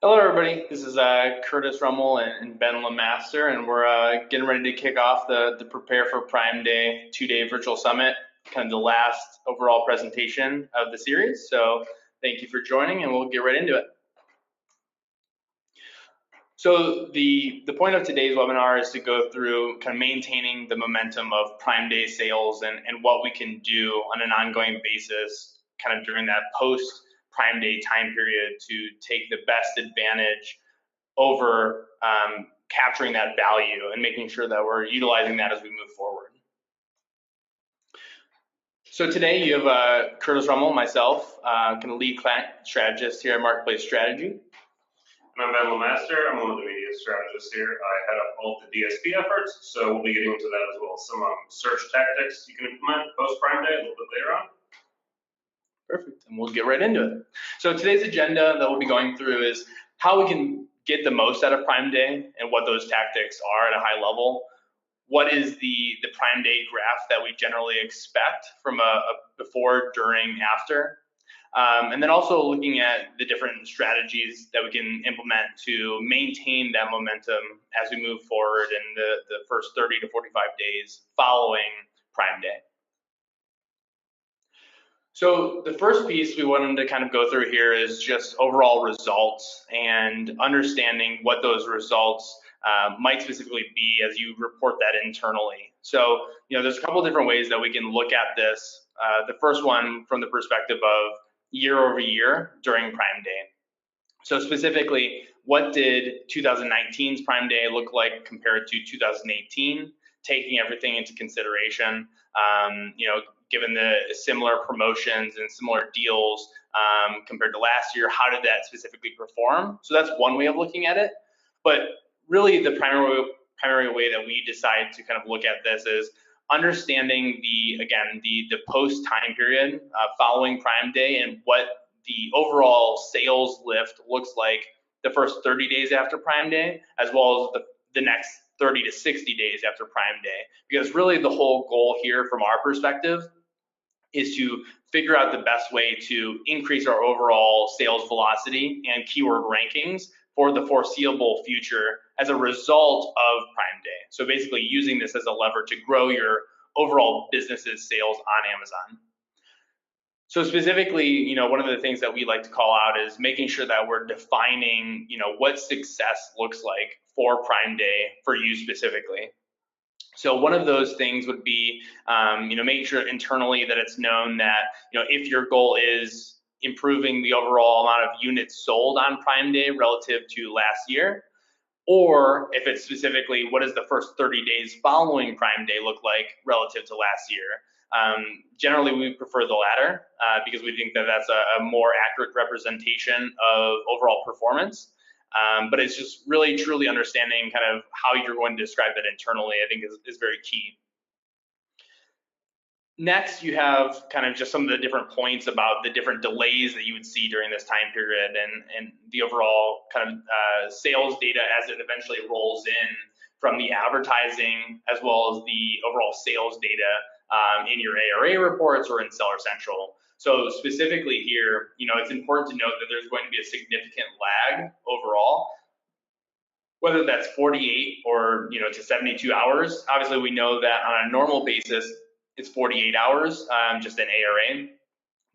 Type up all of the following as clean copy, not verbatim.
Hello, everybody. This is Curtis Rummel and Ben LeMaster, and we're getting ready to kick off the Prepare for Prime Day 2-day virtual summit, kind of the last overall presentation of the series. So thank you for joining, and we'll get right into it. So the point of today's webinar is to go through kind of maintaining the momentum of Prime Day sales and what we can do on an ongoing basis, kind of during that post Prime Day time period to take the best advantage over capturing that value and making sure that we're utilizing that as we move forward. So today you have Curtis Rummel, myself, kind of lead client strategist here at Marketplace Strategy. And I'm Ben LeMaster. I'm one of the media strategists here. I head up all the DSP efforts, so we'll be getting into that as well. Some search tactics you can implement post Prime Day a little bit later on. Perfect, and we'll get right into it. So today's agenda that we'll be going through is how we can get the most out of Prime Day and what those tactics are at a high level. What is the Prime Day graph that we generally expect from a before, during, after? And then also looking at the different strategies that we can implement to maintain that momentum as we move forward in the first 30 to 45 days following Prime Day. So the first piece we wanted to kind of go through here is just overall results and understanding what those results might specifically be as you report that internally. So, there's a couple different ways that we can look at this. The first one from the perspective of year over year during Prime Day. So specifically, what did 2019's Prime Day look like compared to 2018, taking everything into consideration, given the similar promotions and similar deals compared to last year, how did that specifically perform? So that's one way of looking at it. But really the primary way that we decide to kind of look at this is understanding the post time period following Prime Day and what the overall sales lift looks like the first 30 days after Prime Day, as well as the next 30 to 60 days after Prime Day. Because really the whole goal here from our perspective is to figure out the best way to increase our overall sales velocity and keyword rankings for the foreseeable future as a result of Prime Day. So basically using this as a lever to grow your overall business's sales on Amazon. So specifically, one of the things that we like to call out is making sure that we're defining, what success looks like for Prime Day for you specifically. So one of those things would be, making sure internally that it's known that, if your goal is improving the overall amount of units sold on Prime Day relative to last year, or if it's specifically what does the first 30 days following Prime Day look like relative to last year. Generally, we prefer the latter because we think that that's a more accurate representation of overall performance. But it's just really truly understanding kind of how you're going to describe that internally, I think is very key. Next, you have kind of just some of the different points about the different delays that you would see during this time period and the overall kind of sales data as it eventually rolls in from the advertising as well as the overall sales data in your ARA reports or in Seller Central. So specifically here, it's important to note that there's going to be a significant lag overall, whether that's 48 or to 72 hours. Obviously, we know that on a normal basis, it's 48 hours, just in ARA,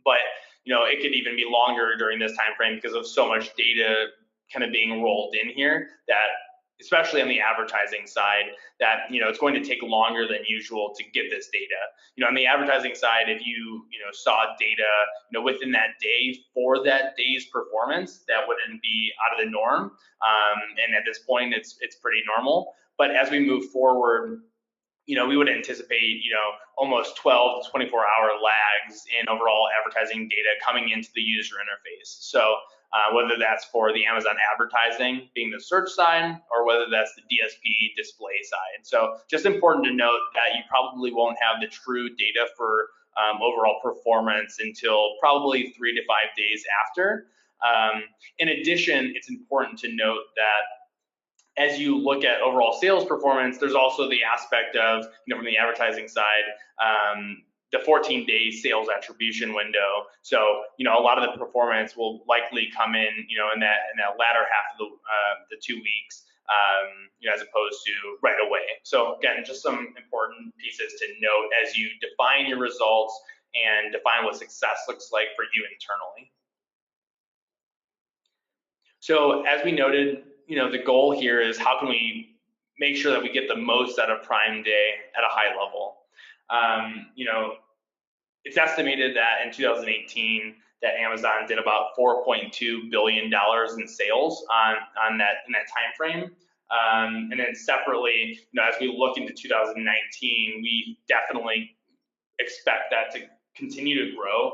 but it could even be longer during this time frame because of so much data kind of being rolled in here that, especially on the advertising side, that it's going to take longer than usual to get this data. On the advertising side, if you saw data within that day for that day's performance, that wouldn't be out of the norm. And at this point, it's pretty normal. But as we move forward, we would anticipate, almost 12 to 24 hour lags in overall advertising data coming into the user interface. So whether that's for the Amazon advertising being the search side or whether that's the DSP display side. So just important to note that you probably won't have the true data for overall performance until probably 3 to 5 days after. In addition, it's important to note that as you look at overall sales performance, there's also the aspect of, from the advertising side, the 14-day sales attribution window. So, a lot of the performance will likely come in, in that latter half of the 2 weeks, as opposed to right away. So again, just some important pieces to note as you define your results and define what success looks like for you internally. So as we noted, the goal here is how can we make sure that we get the most out of Prime Day at a high level. It's estimated that in 2018 that Amazon did about $4.2 billion in sales in that time frame. And then separately, as we look into 2019, we definitely expect that to continue to grow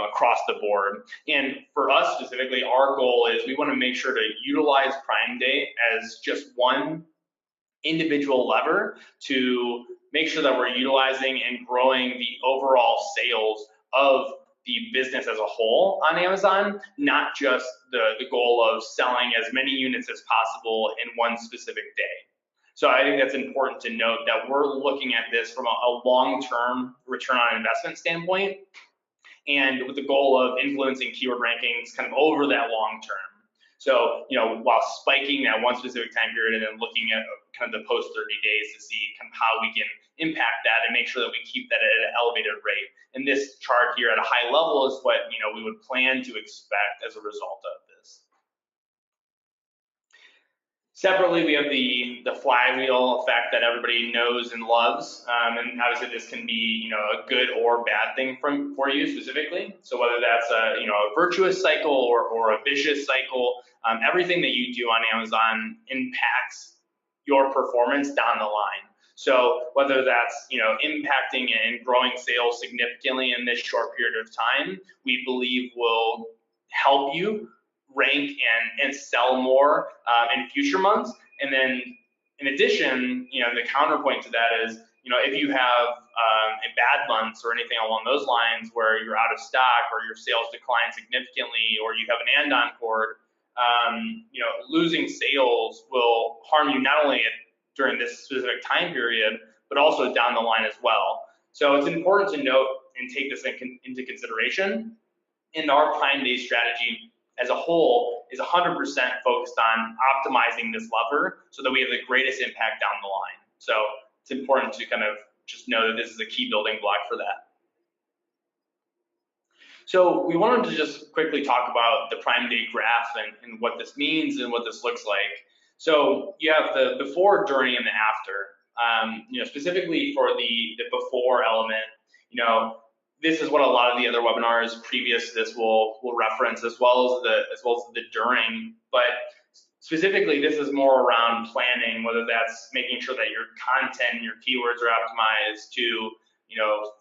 across the board. And for us specifically, our goal is we want to make sure to utilize Prime Day as just one individual lever to make sure that we're utilizing and growing the overall sales of the business as a whole on Amazon, not just the goal of selling as many units as possible in one specific day. So I think that's important to note that we're looking at this from a long-term return on investment standpoint, and with the goal of influencing keyword rankings kind of over that long term. So, while spiking that one specific time period and then looking at kind of the post 30 days to see kind of how we can impact that and make sure that we keep that at an elevated rate. And this chart here at a high level is what, we would plan to expect as a result of this. Separately, we have the flywheel effect that everybody knows and loves, and obviously this can be a good or bad thing for you specifically. So whether that's a virtuous cycle or a vicious cycle, everything that you do on Amazon impacts your performance down the line. So whether that's impacting and growing sales significantly in this short period of time, we believe will help you rank and sell more in future months. And then in addition, the counterpoint to that is, if you have bad months or anything along those lines where you're out of stock or your sales decline significantly or you have an andon cord, losing sales will harm you not only during this specific time period, but also down the line as well. So it's important to note and take this into consideration. And our Prime Day strategy as a whole is 100% focused on optimizing this lever so that we have the greatest impact down the line. So it's important to kind of just know that this is a key building block for that. So we wanted to just quickly talk about the Prime Day graph and what this means and what this looks like. So you have the before, during, and the after. Specifically for the before element, this is what a lot of the other webinars previous to this will reference, as well as the during. But specifically, this is more around planning, whether that's making sure that your content, your keywords are optimized to,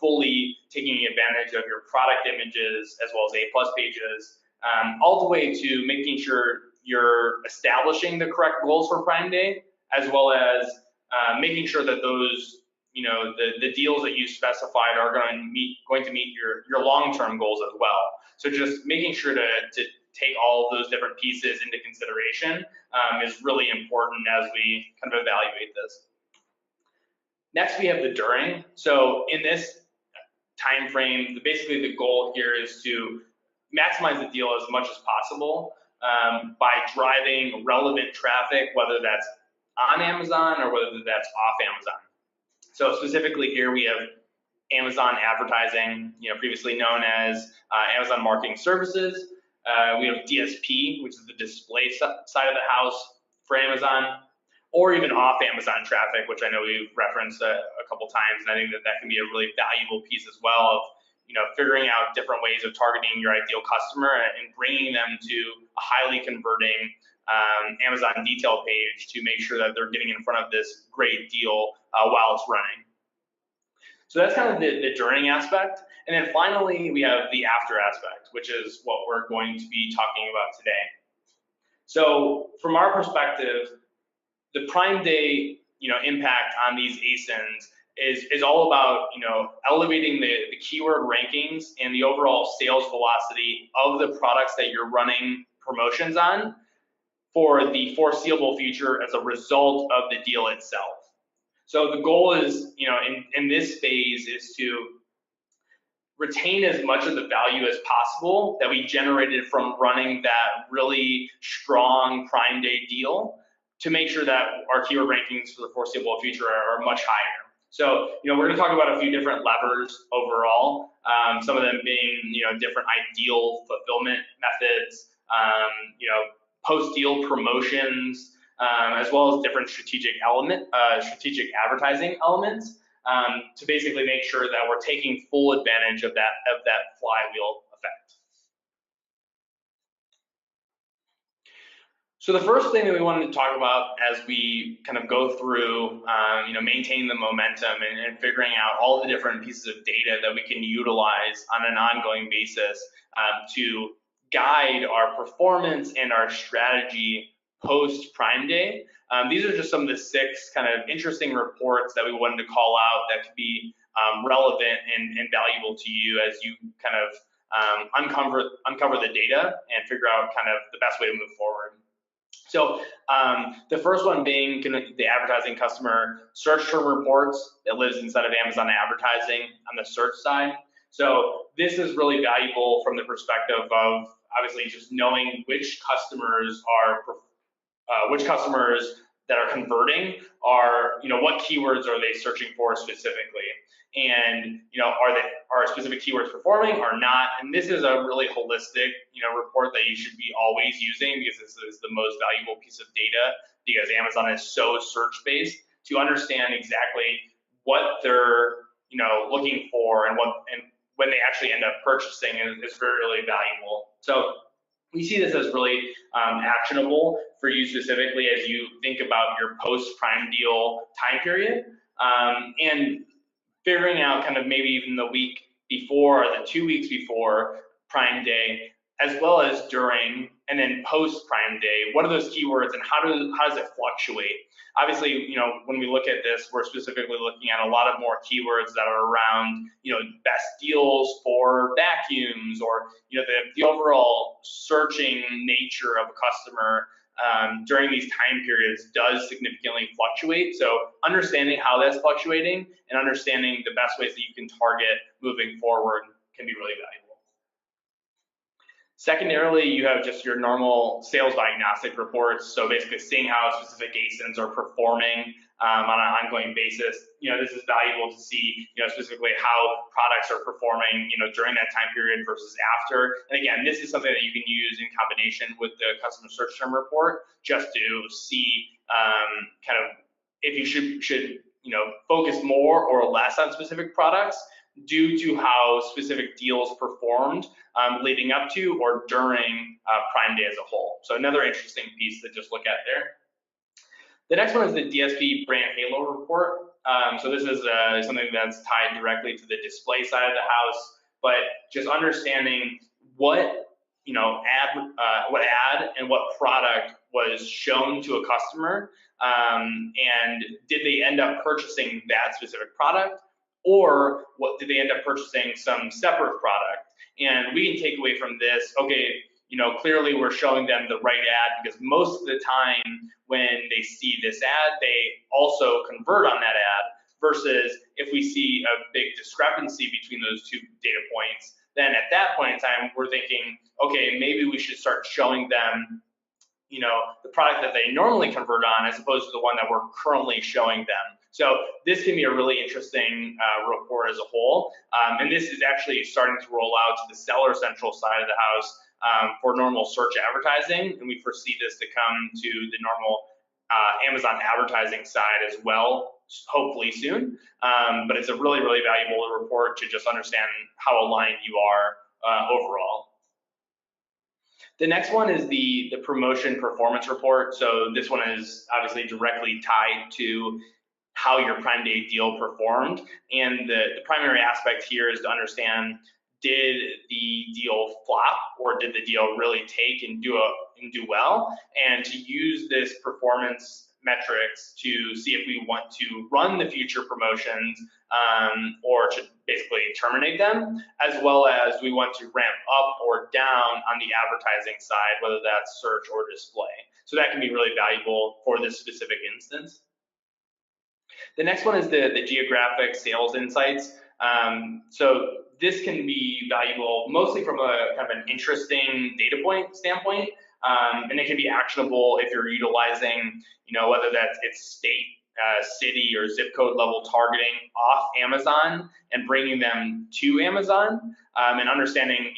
fully taking advantage of your product images as well as A+ pages, all the way to making sure you're establishing the correct goals for Prime Day, as well as making sure that those the deals that you specified are going to meet your long-term goals as well. So just making sure to take all of those different pieces into consideration is really important as we kind of evaluate this. Next, we have the during. So in this time frame, basically the goal here is to maximize the deal as much as possible by driving relevant traffic, whether that's on Amazon or whether that's off Amazon. So specifically here we have Amazon advertising, previously known as Amazon Marketing Services. We have DSP, which is the display side of the house for Amazon, or even off Amazon traffic, which I know we've referenced a couple times, and I think that can be a really valuable piece as well of figuring out different ways of targeting your ideal customer and bringing them to a highly converting Amazon detail page to make sure that they're getting in front of this great deal while it's running. So that's kind of the during aspect. And then finally, we have the after aspect, which is what we're going to be talking about today. So from our perspective, the Prime Day impact on these ASINs is all about elevating the keyword rankings and the overall sales velocity of the products that you're running promotions on for the foreseeable future as a result of the deal itself. So the goal is, in this phase is to retain as much of the value as possible that we generated from running that really strong Prime Day deal to make sure that our keyword rankings for the foreseeable future are much higher. So, we're going to talk about a few different levers overall. Some of them being, different ideal fulfillment methods, post-deal promotions, as well as different strategic advertising elements, to basically make sure that we're taking full advantage of that flywheel effect. So the first thing that we wanted to talk about as we kind of go through, maintaining the momentum and figuring out all the different pieces of data that we can utilize on an ongoing basis to guide our performance and our strategy post Prime Day. These are just some of the 6 kind of interesting reports that we wanted to call out that could be relevant and valuable to you as you kind of uncover the data and figure out kind of the best way to move forward. So the first one being the advertising customer search term reports that lives inside of Amazon advertising on the search side. So this is really valuable from the perspective of obviously just knowing which customers that are converting are, what keywords are they searching for specifically? And, are specific keywords performing or not? And this is a really holistic, report that you should be always using, because this is the most valuable piece of data, because Amazon is so search-based, to understand exactly what they're, looking for and when they actually end up purchasing is very, really valuable. So we see this as really actionable for you specifically as you think about your post-Prime deal time period, and figuring out kind of maybe even the week before or the 2 weeks before Prime Day, as well as during and then post-Prime Day, what are those keywords and how does it fluctuate? Obviously, when we look at this, we're specifically looking at a lot of more keywords that are around, best deals for vacuums, or, the overall searching nature of a customer during these time periods does significantly fluctuate. So understanding how that's fluctuating and understanding the best ways that you can target moving forward can be really valuable. Secondarily, you have just your normal sales diagnostic reports. So basically seeing how specific ASINs are performing on an ongoing basis. This is valuable to see, specifically how products are performing, during that time period versus after. And again, this is something that you can use in combination with the customer search term report, just to see kind of if you should focus more or less on specific products due to how specific deals performed leading up to or during Prime Day as a whole. So another interesting piece to just look at there. The next one is the DSP brand halo report. So this is something that's tied directly to the display side of the house, but just understanding what ad and what product was shown to a customer, and did they end up purchasing that specific product, or what did they end up purchasing some separate product? And we can take away from this, okay, clearly we're showing them the right ad, because most of the time when they see this ad, they also convert on that ad, versus if we see a big discrepancy between those 2 data points, then at that point in time, we're thinking, okay, maybe we should start showing them, the product that they normally convert on as opposed to the one that we're currently showing them. So this can be a really interesting report as a whole. And this is actually starting to roll out to the Seller Central side of the house for normal search advertising. And we foresee this to come to the normal Amazon advertising side as well, hopefully soon. But it's a really, really valuable report to just understand how aligned you are overall. The next one is the promotion performance report. So this one is obviously directly tied to how your Prime Day deal performed. And the primary aspect here is to understand, did the deal flop, or did the deal really take and do well? And to use this performance metrics to see if we want to run the future promotions or to basically terminate them, as well as we want to ramp up or down on the advertising side, whether that's search or display. So that can be really valuable for this specific instance. The next one is the geographic sales insights. So this can be valuable mostly from a kind of an interesting data point standpoint, and it can be actionable if you're utilizing, whether it's state, city, or zip code level targeting off Amazon and bringing them to Amazon, and understanding,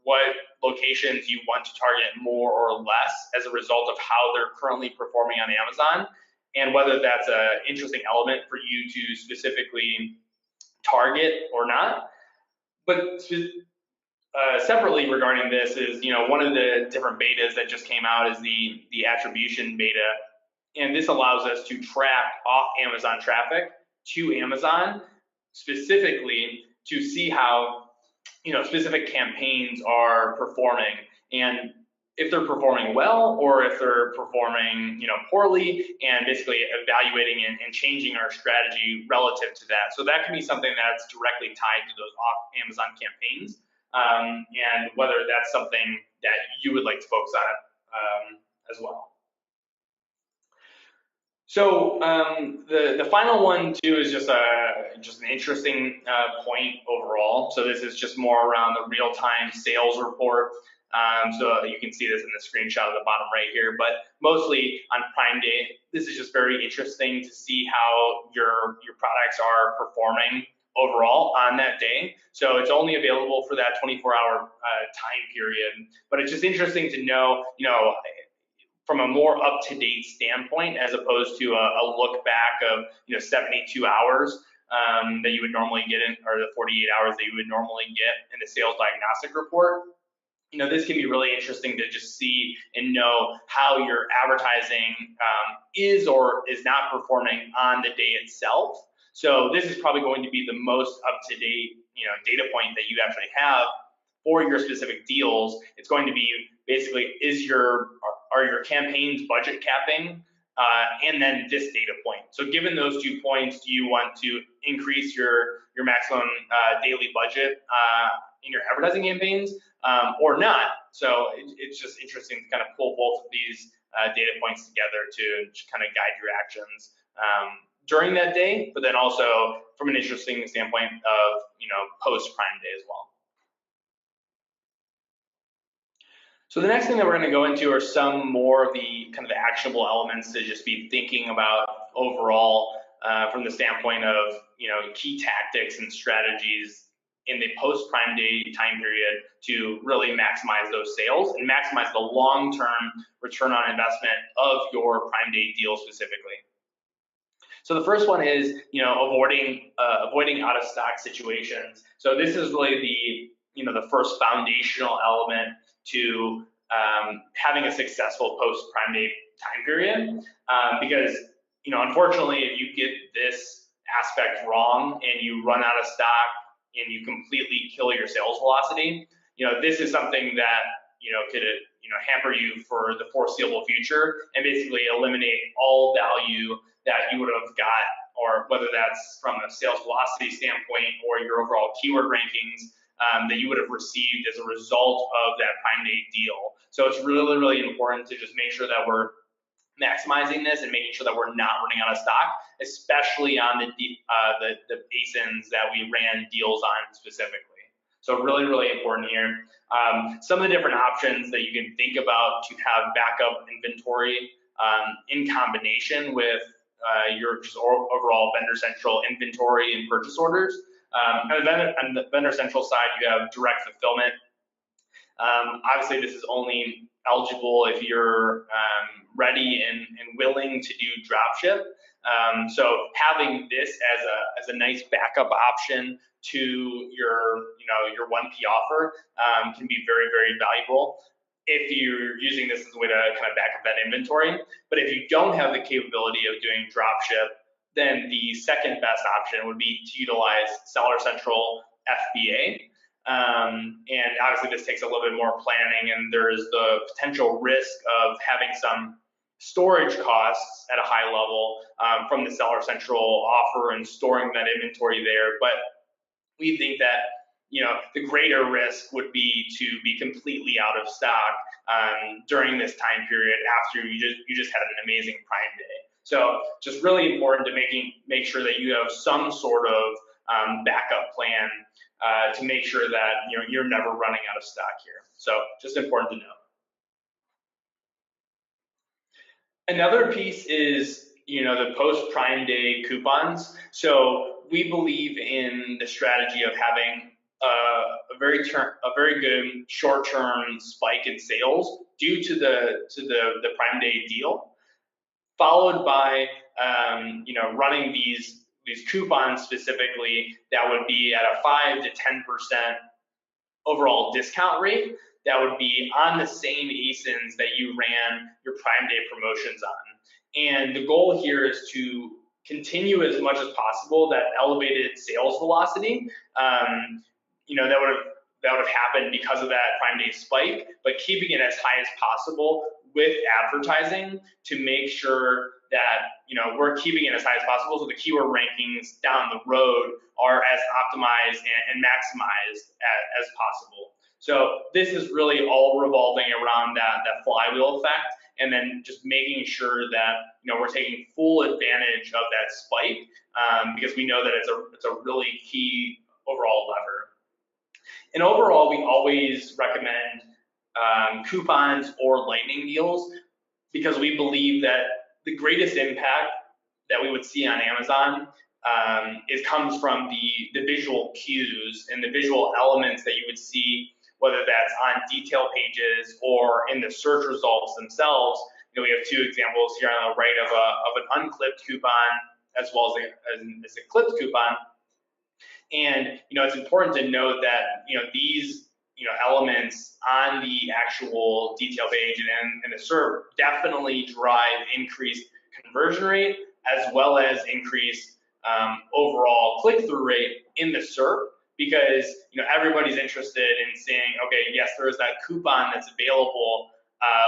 what locations you want to target more or less as a result of how they're currently performing on Amazon, and whether that's an interesting element for you to specifically target or not. But separately regarding this is, one of the different betas that just came out is the attribution beta. And this allows us to track off Amazon traffic to Amazon specifically to see how, specific campaigns are performing, and if they're performing well or if they're performing, poorly, and basically evaluating and changing our strategy relative to that. So that can be something that's directly tied to those off Amazon campaigns, and whether that's something that you would like to focus on as well. So the final one too is just an interesting point overall. So this is just more around the real-time sales report. So you can see this in the screenshot at the bottom right here, but mostly on Prime Day, this is just very interesting to see how your products are performing overall on that day. So it's only available for that 24-hour time period, but it's just interesting to know, from a more up-to-date standpoint, as opposed to a look back of 72 hours that you would normally get in, or the 48 hours that you would normally get in the sales diagnostic report. This can be really interesting to just see and know how your advertising is or is not performing on the day itself. So this is probably going to be the most up-to-date data point that you actually have for your specific deals. It's going to be basically, are your campaigns budget capping, and then this data point. So given those 2 points, do you want to increase your maximum daily budget in your advertising campaigns or not? So it's just interesting to kind of pull both of these data points together to kind of guide your actions during that day, but then also from an interesting standpoint of post Prime Day as well. So the next thing that we're going to go into are some more of the kind of the actionable elements to just be thinking about overall from the standpoint of key tactics and strategies in the post Prime Day time period to really maximize those sales and maximize the long-term return on investment of your Prime Day deal specifically. So the first one is avoiding out of stock situations. So this is really the first foundational element to having a successful post Prime Day time period, because unfortunately, if you get this aspect wrong and you run out of stock and you completely kill your sales velocity, this is something that could hamper you for the foreseeable future and basically eliminate all value that you would have got, or whether that's from a sales velocity standpoint or your overall keyword rankings that you would have received as a result of that Prime Day deal. So it's really, really important to just make sure that we're maximizing this and making sure that we're not running out of stock, especially on the ASINs that we ran deals on specifically. So really, really important here. Some of the different options that you can think about to have backup inventory in combination with your just overall Vendor Central inventory and purchase orders. On the Vendor Central side, you have direct fulfillment. Obviously, this is only eligible if you're ready and willing to do dropship. So having this as a nice backup option to your 1P offer can be very, very valuable if you're using this as a way to kind of back up that inventory. But if you don't have the capability of doing dropship, then the second best option would be to utilize Seller Central FBA. And obviously this takes a little bit more planning, and there's the potential risk of having some storage costs at a high level from the Seller Central offer and storing that inventory there. But we think that the greater risk would be to be completely out of stock during this time period after you just had an amazing Prime Day. So just really important to make sure that you have some sort of backup plan to make sure that you're never running out of stock here. So just important to know. Another piece is the post Prime Day coupons. So we believe in the strategy of having a very good short-term spike in sales due to the Prime Day deal, followed by running these coupons specifically that would be at a 5 to 10% overall discount rate that would be on the same ASINs that you ran your Prime Day promotions on. And the goal here is to continue as much as possible that elevated sales velocity. That would have happened because of that Prime Day spike, but keeping it as high as possible with advertising to make sure that we're keeping it as high as possible, so the keyword rankings down the road are as optimized and maximized as possible. So this is really all revolving around that flywheel effect, and then just making sure that we're taking full advantage of that spike, because we know that it's a really key overall lever. And overall, we always recommend coupons or lightning deals, because we believe that the greatest impact that we would see on Amazon comes from the visual cues and the visual elements that you would see, whether that's on detail pages or in the search results themselves. We have two examples here on the right of an unclipped coupon as well as a clipped coupon. And it's important to note that these elements on the actual detail page and the SERP definitely drive increased conversion rate as well as increased overall click-through rate in the SERP, because everybody's interested in saying, okay, yes, there is that coupon that's available.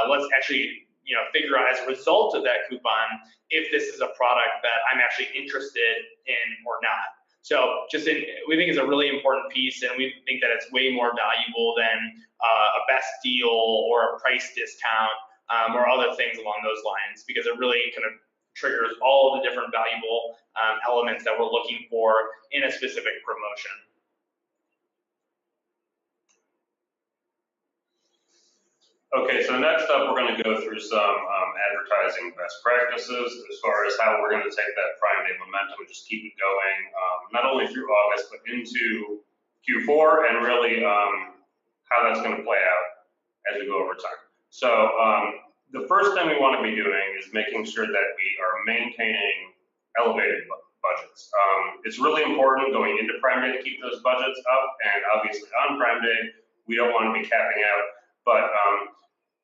Let's actually figure out as a result of that coupon if this is a product that I'm actually interested in or not. So we think it's a really important piece, and we think that it's way more valuable than a best deal or a price discount or other things along those lines, because it really kind of triggers all of the different valuable elements that we're looking for in a specific promotion. Okay, so next up, we're going to go through some advertising best practices as far as how we're going to take that Prime Day momentum and just keep it going, not only through August, but into Q4, and really how that's going to play out as we go over time. So the first thing we want to be doing is making sure that we are maintaining elevated budgets. It's really important going into Prime Day to keep those budgets up, and obviously on Prime Day, we don't want to be capping out, but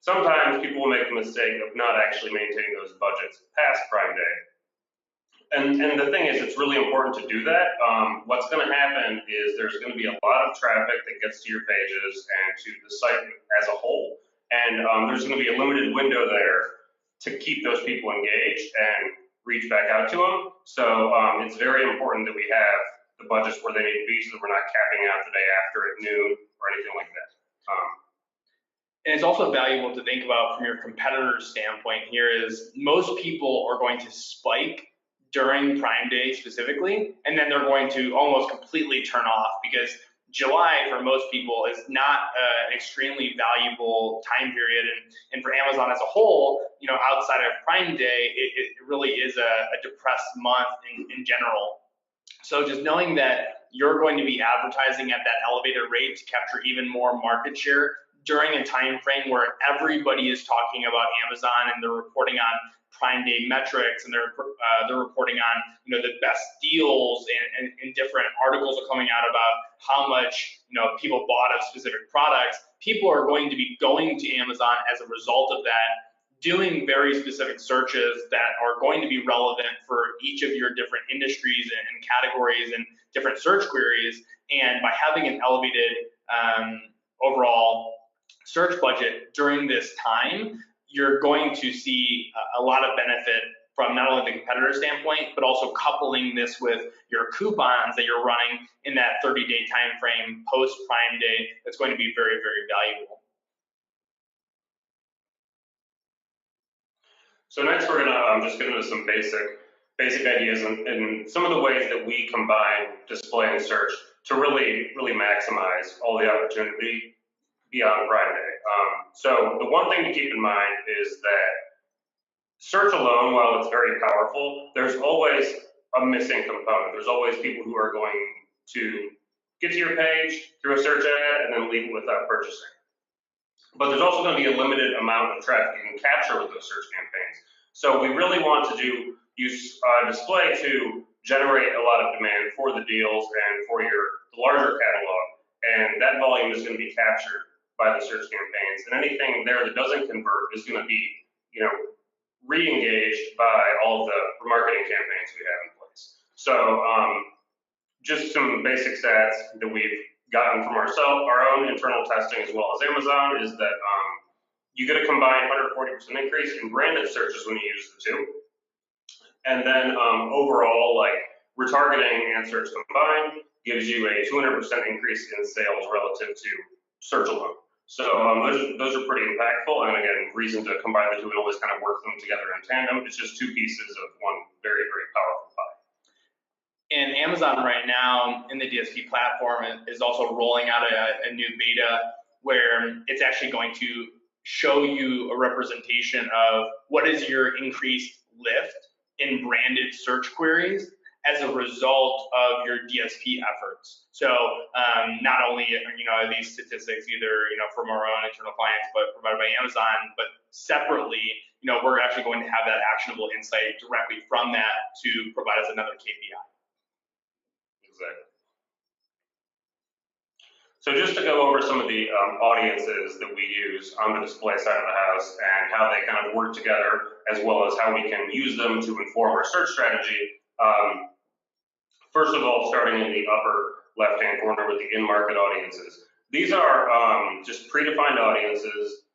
sometimes people will make the mistake of not actually maintaining those budgets past Prime Day. And the thing is, it's really important to do that. What's going to happen is there's going to be a lot of traffic that gets to your pages and to the site as a whole. And there's going to be a limited window there to keep those people engaged and reach back out to them. So it's very important that we have the budgets where they need to be, so that we're not capping out the day after at noon or anything like that. And it's also valuable to think about from your competitor's standpoint here is most people are going to spike during Prime Day specifically, and then they're going to almost completely turn off, because July for most people is not an extremely valuable time period. And for Amazon as a whole, outside of Prime Day, it really is a depressed month in general. So just knowing that you're going to be advertising at that elevated rate to capture even more market share during a time frame where everybody is talking about Amazon and they're reporting on Prime Day metrics, and they're reporting on the best deals, and different articles are coming out about how much people bought of specific products. People are going to be going to Amazon as a result of that, doing very specific searches that are going to be relevant for each of your different industries and categories and different search queries. And by having an elevated overall search budget during this time, you're going to see a lot of benefit from not only the competitor standpoint, but also coupling this with your coupons that you're running in that 30-day time frame post Prime Day. That's going to be very, very valuable. So next, we're gonna just get into some basic ideas and some of the ways that we combine display and search. to really maximize all the opportunity beyond Prime Day. So the one thing to keep in mind is that search alone, while it's very powerful, there's always a missing component. There's always people who are going to get to your page through a search ad and then leave it without purchasing. But there's also going to be a limited amount of traffic you can capture with those search campaigns. So we really want to use display to generate a lot of demand for the deals and for the larger catalog, and that volume is going to be captured by the search campaigns. And anything there that doesn't convert is going to be, re-engaged by all of the remarketing campaigns we have in place. So just some basic stats that we've gotten from our own internal testing as well as Amazon is that you get a combined 140% increase in branded searches when you use the two. And then overall, like retargeting and search combined gives you a 200% increase in sales relative to search alone. So those are pretty impactful, and again, reason to combine the two and always kind of work them together in tandem. It's just two pieces of one very, very powerful pie. And Amazon right now in the DSP platform is also rolling out a new beta where it's actually going to show you a representation of what is your increased lift in branded search queries as a result of your DSP efforts. So not only are these statistics either from our own internal clients but provided by Amazon, but separately, we're actually going to have that actionable insight directly from that to provide us another KPI. Exactly. So just to go over some of the audiences that we use on the display side of the house and how they kind of work together, as well as how we can use them to inform our search strategy. First of all, starting in the upper left-hand corner with the in-market audiences. These are just predefined audiences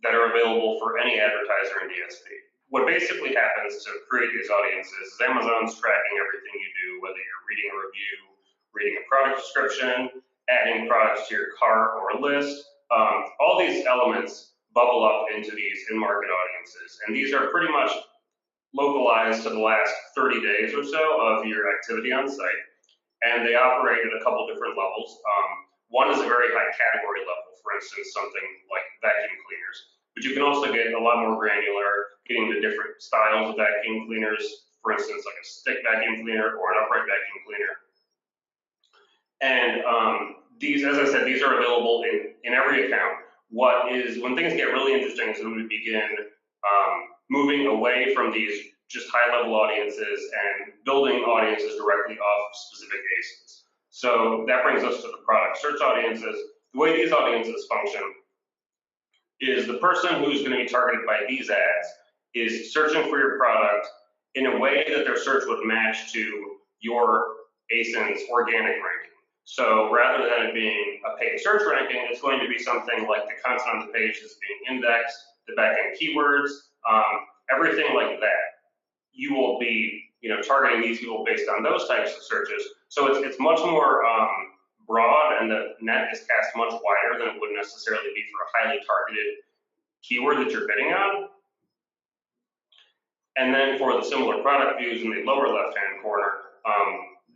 that are available for any advertiser in DSP. What basically happens to create these audiences is Amazon's tracking everything you do, whether you're reading a review, reading a product description, adding products to your cart or list. All these elements bubble up into these in-market audiences, and these are pretty much localized to the last 30 days or so of your activity on site, and they operate at a couple different levels. One is a very high category level, for instance, something like vacuum cleaners, but you can also get a lot more granular, getting the different styles of vacuum cleaners, for instance, like a stick vacuum cleaner or an upright vacuum cleaner. And these, as I said, these are available in every account. When things get really interesting is when we begin moving away from these just high-level audiences and building audiences directly off of specific ASINs. So that brings us to the product search audiences. The way these audiences function is the person who's going to be targeted by these ads is searching for your product in a way that their search would match to your ASIN's organic ranking. So rather than it being a paid search ranking, it's going to be something like the content on the page is being indexed, the backend keywords, everything like that. You will be, targeting these people based on those types of searches. So it's much more broad, and the net is cast much wider than it would necessarily be for a highly targeted keyword that you're bidding on. And then for the similar product views in the lower left-hand corner,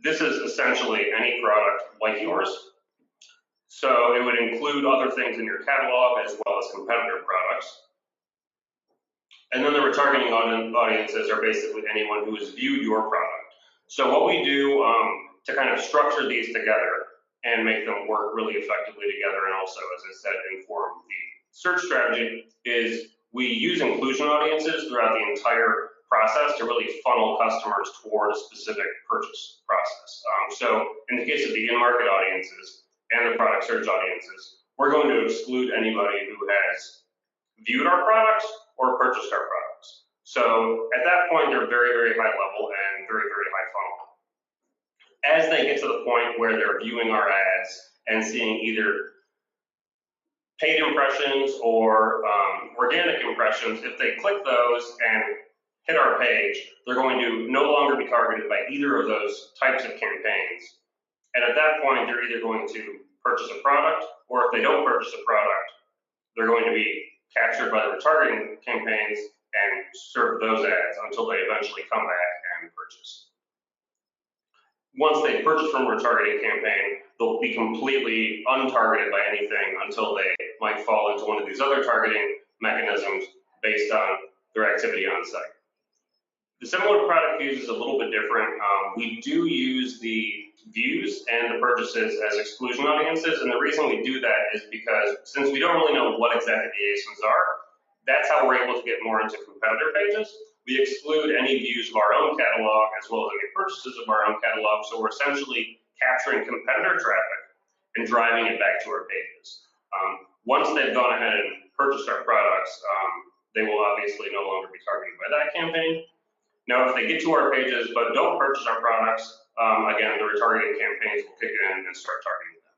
this is essentially any product like yours. So it would include other things in your catalog as well as competitor products. And then the retargeting audiences are basically anyone who has viewed your product. So what we do to kind of structure these together and make them work really effectively together, and also, as I said, inform the search strategy, is we use inclusion audiences throughout the entire process to really funnel customers toward a specific purchase process. So in the case of the in-market audiences and the product search audiences, we're going to exclude anybody who has viewed our products or purchased our products. So at that point, they're very, very high level and very, very high funnel. As they get to the point where they're viewing our ads and seeing either paid impressions or organic impressions, if they click those and hit our page, they're going to no longer be targeted by either of those types of campaigns. And at that point, they're either going to purchase a product, or if they don't purchase a product, they're going to be captured by the retargeting campaigns and serve those ads until they eventually come back and purchase. once they purchase from a retargeting campaign, they'll be completely untargeted by anything until they might fall into one of these other targeting mechanisms based on their activity on site. The similar product views is a little bit different. We do use the views and the purchases as exclusion audiences, and the reason we do that is because since we don't really know what exactly the ASINs are, that's how we're able to get more into competitor pages. We exclude any views of our own catalog as well as any purchases of our own catalog, so we're essentially capturing competitor traffic and driving it back to our pages. Once they've gone ahead and purchased our products, they will obviously no longer be targeted by that campaign. Now, if they get to our pages but don't purchase our products, again, the retargeting campaigns will kick in and start targeting them.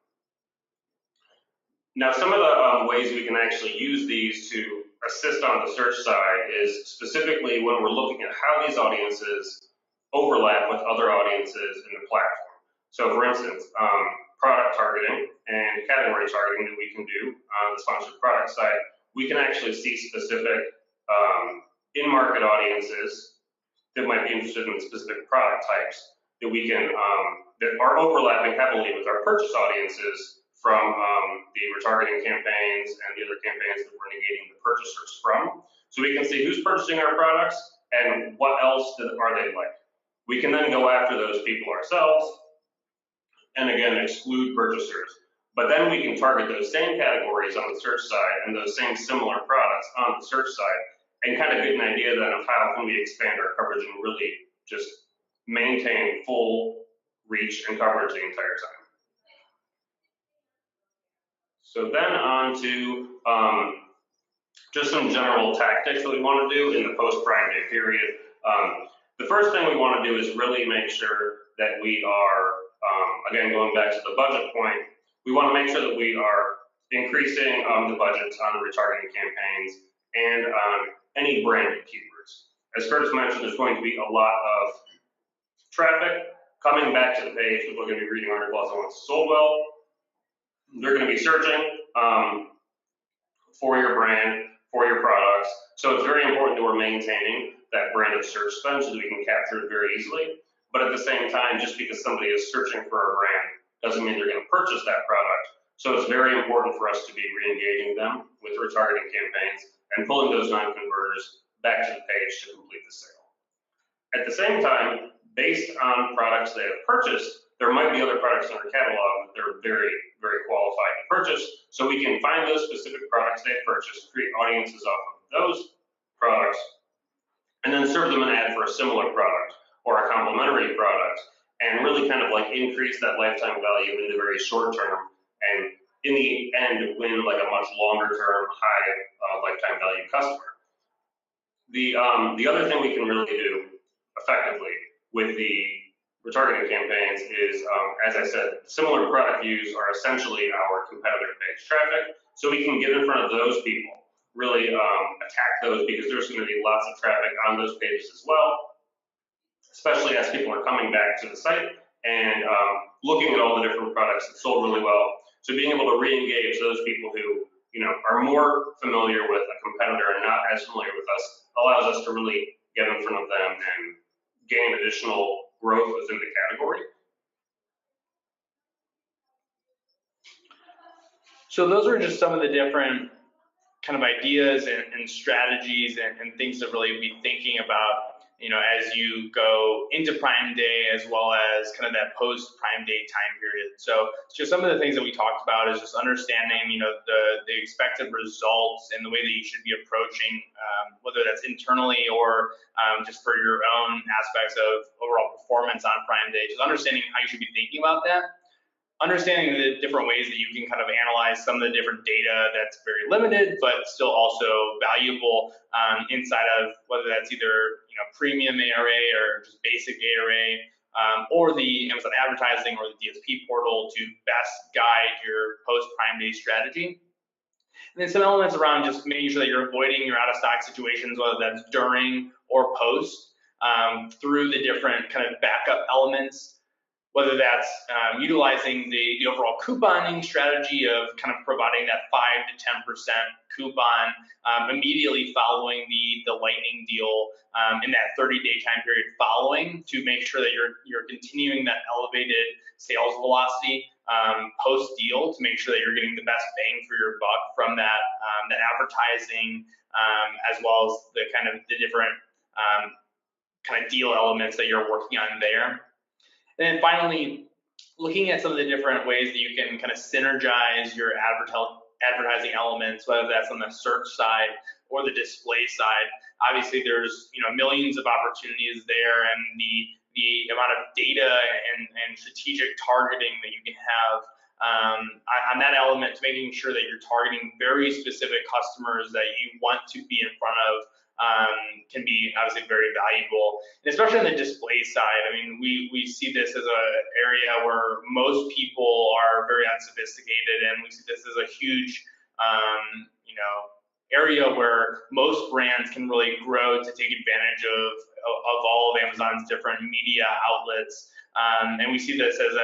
Now, some of the ways we can actually use these to assist on the search side is specifically when we're looking at how these audiences overlap with other audiences in the platform. So, for instance, product targeting and category targeting that we can do on the sponsored product side, we can actually see specific in-market audiences that might be interested in specific product types that we can that are overlapping heavily with our purchase audiences from the retargeting campaigns and the other campaigns that we're negating the purchasers from. So we can see who's purchasing our products and what else are they like. We can then go after those people ourselves and again exclude purchasers. But then we can target those same categories on the search side and those same similar products on the search side and kind of get an idea then of how can we expand our coverage and really just maintain full reach and coverage the entire time. So then on to just some general tactics that we want to do in the post-Prime Day period. The first thing we want to do is really make sure that we are, again, going back to the budget point, we want to make sure that we are increasing the budgets on the retargeting campaigns and on any branded keywords. As Curtis mentioned, there's going to be a lot of traffic coming back to the page. People are going to be reading articles on what's sold well. They're going to be searching for your brand, for your products. So it's very important that we're maintaining that branded search spend so that we can capture it very easily. But at the same time, just because somebody is searching for a brand doesn't mean they're going to purchase that product. So it's very important for us to be re-engaging them with retargeting campaigns and pulling those non-converters back to the page to complete the sale. At the same time, based on products they have purchased, there might be other products in our catalog that they're very, very qualified to purchase. So we can find those specific products they have purchased, create audiences off of those products, and then serve them an ad for a similar product or a complementary product, and really kind of like increase that lifetime value in the very short term, and in the end win like a much longer term high lifetime value customer. The other thing we can really do effectively with the retargeting campaigns is, as I said, similar product views are essentially our competitor page traffic, so we can get in front of those people, really attack those, because there's going to be lots of traffic on those pages as well, especially as people are coming back to the site and looking at all the different products that sold really well. So being able to re-engage those people who are more familiar with a competitor and not as familiar with us allows us to really get in front of them and gain additional growth within the category. So those are just some of the different kind of ideas and strategies and things to really be thinking about, as you go into Prime Day, as well as kind of that post-Prime Day time period. So just some of the things that we talked about is just understanding, the expected results and the way that you should be approaching, whether that's internally or just for your own aspects of overall performance on Prime Day, just understanding how you should be thinking about that. Understanding the different ways that you can kind of analyze some of the different data that's very limited, but still also valuable inside of whether that's either premium ARA or just basic ARA, or the Amazon advertising or the DSP portal to best guide your post-Prime Day strategy. And then some elements around just making sure that you're avoiding your out-of-stock situations, whether that's during or post, through the different kind of backup elements. whether that's utilizing the overall couponing strategy of kind of providing that 5 to 10% coupon immediately following the lightning deal in that 30-day time period following, to make sure that you're continuing that elevated sales velocity post deal, to make sure that you're getting the best bang for your buck from that that advertising, as well as the different kind of deal elements that you're working on there. And then finally, looking at some of the different ways that you can kind of synergize your advertising elements, whether that's on the search side or the display side. Obviously, there's millions of opportunities there, and the amount of data and strategic targeting that you can have on that element, to making sure that you're targeting very specific customers that you want to be in front of, can be obviously very valuable. And especially on the display side, I mean, we see this as an area where most people are very unsophisticated, and we see this as a huge area where most brands can really grow to take advantage of all of Amazon's different media outlets. And we see this as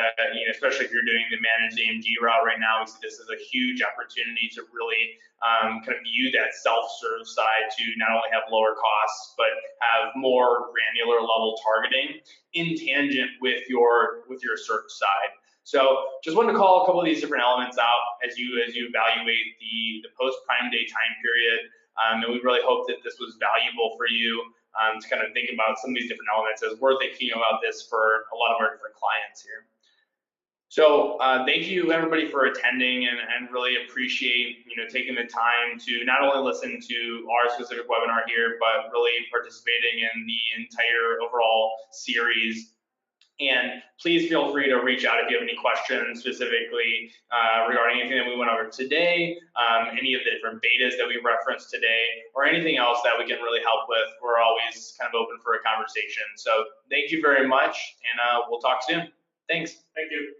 especially if you're doing the managed AMG route right now, we see this as a huge opportunity to really kind of view that self-serve side, to not only have lower costs, but have more granular level targeting in tangent with your search side. So just wanted to call a couple of these different elements out as you evaluate the post Prime Day time period. And we really hope that this was valuable for you to kind of think about some of these different elements, as we're thinking about this for a lot of our different clients here. So thank you everybody for attending, and really appreciate taking the time to not only listen to our specific webinar here, but really participating in the entire overall series. And please feel free to reach out if you have any questions specifically regarding anything that we went over today, any of the different betas that we referenced today, or anything else that we can really help with. We're always kind of open for a conversation. So thank you very much, and we'll talk soon. Thanks. Thank you.